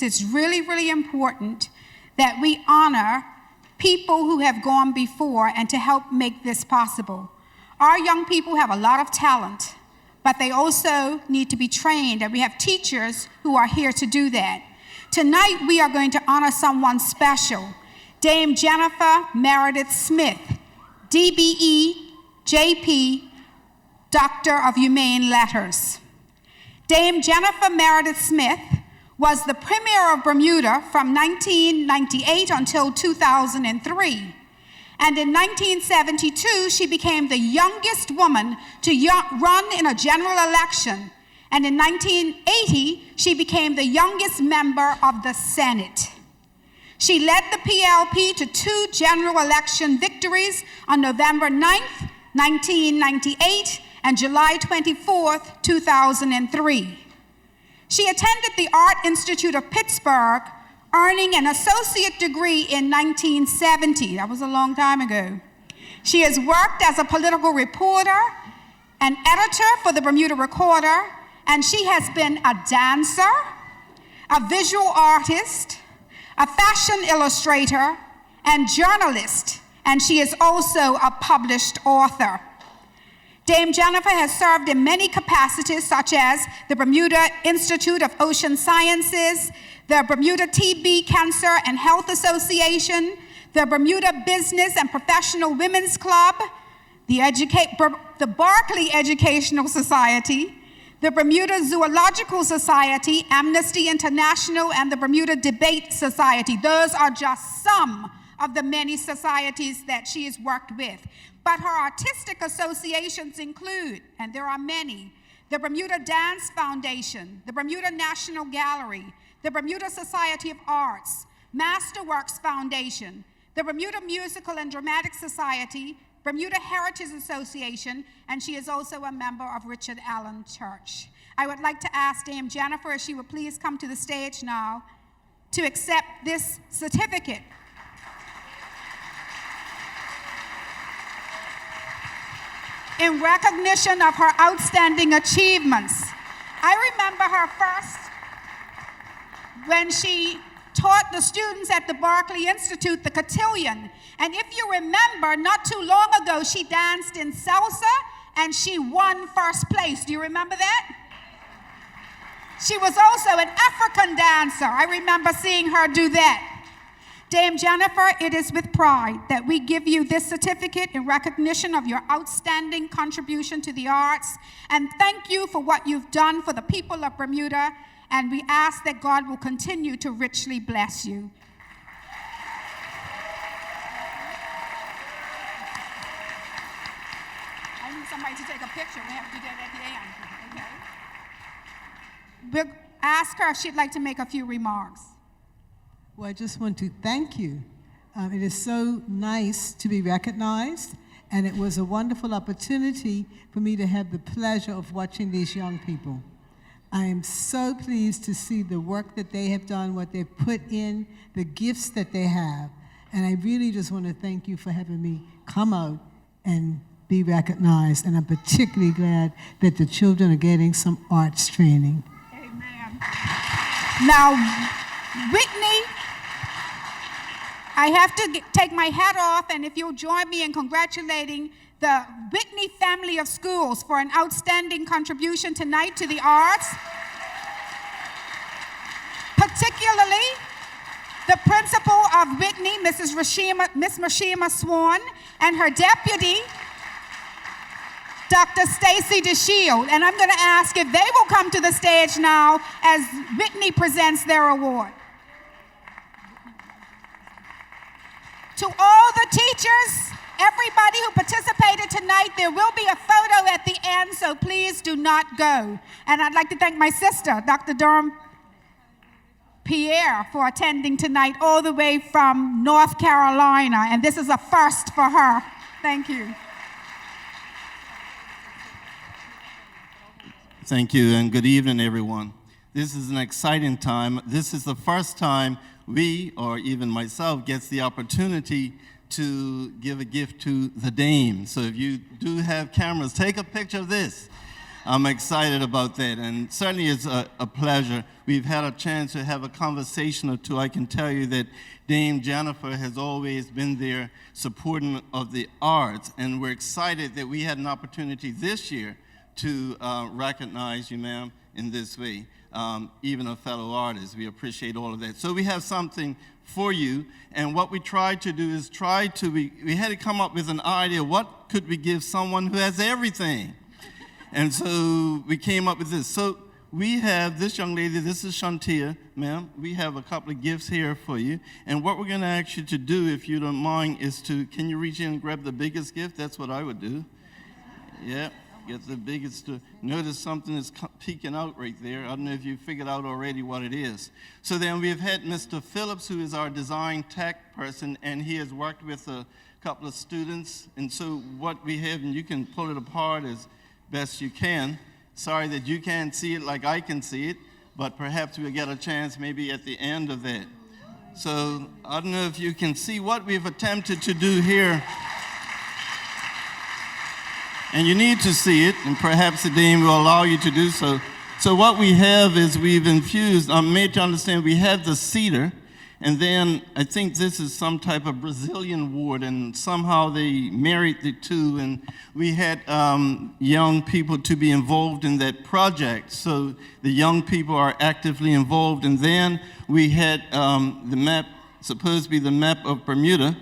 It's really, really important that we honor people who have gone before and to help make this possible. Our young people have a lot of talent, but they also need to be trained, and we have teachers who are here to do that. Tonight, we are going to honor someone special, Dame Jennifer Meredith Smith, DBE, JP, Doctor of Humane Letters. Dame Jennifer Meredith Smith was the Premier of Bermuda from 1998 until 2003. And in 1972, she became the youngest woman to run in a general election. And in 1980, she became the youngest member of the Senate. She led the PLP to 2 general election victories on November 9th, 1998, and July 24th, 2003. She attended the Art Institute of Pittsburgh, earning an associate degree in 1970. That was a long time ago. She has worked as a political reporter, an editor for the Bermuda Recorder, and she has been a dancer, a visual artist, a fashion illustrator, and journalist, and she is also a published author. Dame Jennifer has served in many capacities, such as the Bermuda Institute of Ocean Sciences, the Bermuda TB Cancer and Health Association, the Bermuda Business and Professional Women's Club, the Berkeley Educational Society, the Bermuda Zoological Society, Amnesty International, and the Bermuda Debate Society. Those are just some of the many societies that she has worked with. But her artistic associations include, and there are many, the Bermuda Dance Foundation, the Bermuda National Gallery, the Bermuda Society of Arts, Masterworks Foundation, the Bermuda Musical and Dramatic Society, Bermuda Heritage Association, and she is also a member of Richard Allen Church. I would like to ask Dame Jennifer if she would please come to the stage now to accept this certificate. In recognition of her outstanding achievements. I remember her first when she taught the students at the Berkeley Institute the cotillion. And if you remember, not too long ago, she danced in salsa and she won first place. Do you remember that? She was also an African dancer. I remember seeing her do that. Dame Jennifer, it is with pride that we give you this certificate in recognition of your outstanding contribution to the arts, and thank you for what you've done for the people of Bermuda, and we ask that God will continue to richly bless you. I need somebody to take a picture. We have to do that at the end, okay? We'll ask her if she'd like to make a few remarks. Well, I just want to thank you. It is so nice to be recognized, and it was a wonderful opportunity for me to have the pleasure of watching these young people. I am so pleased to see the work that they have done, what they've put in, the gifts that they have, and I really just want to thank you for having me come out and be recognized, and I'm particularly glad that the children are getting some arts training. Amen. Now, Whitney, I have to take my hat off, and if you'll join me in congratulating the Whitney family of schools for an outstanding contribution tonight to the arts, particularly the principal of Whitney, Miss Rashima Swan, and her deputy, Dr. Stacy DeShield. And I'm going to ask if they will come to the stage now as Whitney presents their award. To all the teachers, everybody who participated tonight, there will be a photo at the end, so please do not go. And I'd like to thank my sister, Dr. Durham Pierre, for attending tonight all the way from North Carolina, and this is a first for her. Thank you. Thank you, and good evening, everyone. This is an exciting time. This is the first time we, or even myself, gets the opportunity to give a gift to the Dame. So if you do have cameras, take a picture of this. I'm excited about that, and certainly it's a pleasure. We've had a chance to have a conversation or two. I can tell you that Dame Jennifer has always been there supporting of the arts, and we're excited that we had an opportunity this year to recognize you, ma'am, in this way, even a fellow artist. We appreciate all of that. So we have something for you, and what we tried to do is we had to come up with an idea, what could we give someone who has everything? And so we came up with this. So we have this young lady, this is Shantia, ma'am. We have a couple of gifts here for you. And what we're going to ask you to do, if you don't mind, is can you reach in and grab the biggest gift? That's what I would do. Yeah, get the biggest. Notice something is peeking out right there. I don't know if you figured out already what it is. So then we've had Mr. Phillips, who is our design tech person, and he has worked with a couple of students. And so what we have, and you can pull it apart as best you can. Sorry that you can't see it like I can see it, but perhaps we'll get a chance maybe at the end of that. So I don't know if you can see what we've attempted to do here. And you need to see it, and perhaps the dean will allow you to do so. So what we have is we've infused, I'm made to understand we have the cedar, and then I think this is some type of Brazilian wood, and somehow they married the two, and we had young people to be involved in that project. So the young people are actively involved, and then we had the map, supposed to be the map of Bermuda,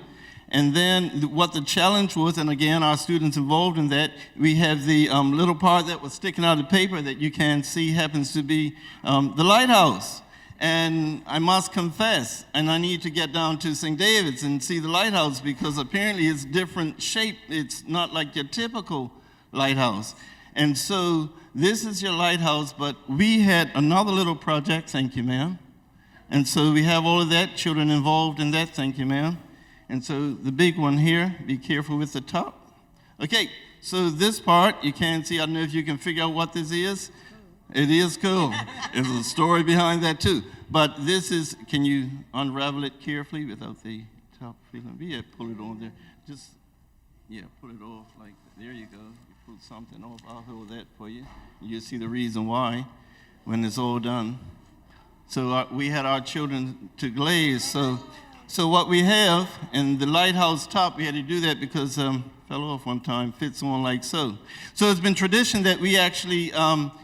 and then what the challenge was, and again, our students involved in that, we have the little part that was sticking out of the paper that you can see happens to be the lighthouse. And I must confess, and I need to get down to St. David's and see the lighthouse because apparently it's different shape. It's not like your typical lighthouse. And so this is your lighthouse, but we had another little project, thank you, ma'am. And so we have all of that, children involved in that, thank you, ma'am. And so the big one here, be careful with the top. Okay, so this part, you can see, I don't know if you can figure out what this is. It is cool. There's a story behind that too. But this is, can you unravel it carefully without the top feeling? Yeah, pull it on there. Just, yeah, pull it off like that. There you go. You pull something off. I'll hold that for you. You'll see the reason why when it's all done. So we had our children to glaze. So what we have, and the lighthouse top, we had to do that because fell off one time, fits on like so. So it's been tradition that we actually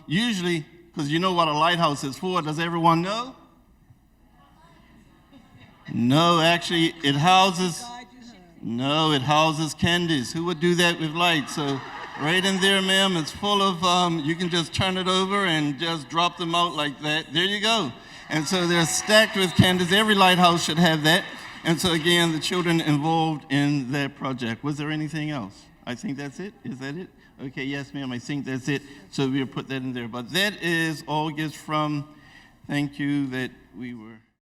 usually, because you know what a lighthouse is for, does everyone know? No, actually it houses candies. Who would do that with light? So right in there, ma'am, it's full of, you can just turn it over and just drop them out like that. There you go. And so they're stacked with candies. Every lighthouse should have that. And so again, the children involved in that project. Was there anything else? I think that's it. Is that it? Okay, yes, ma'am, I think that's it. So we'll put that in there. But that is all gifts from, thank you, that we were.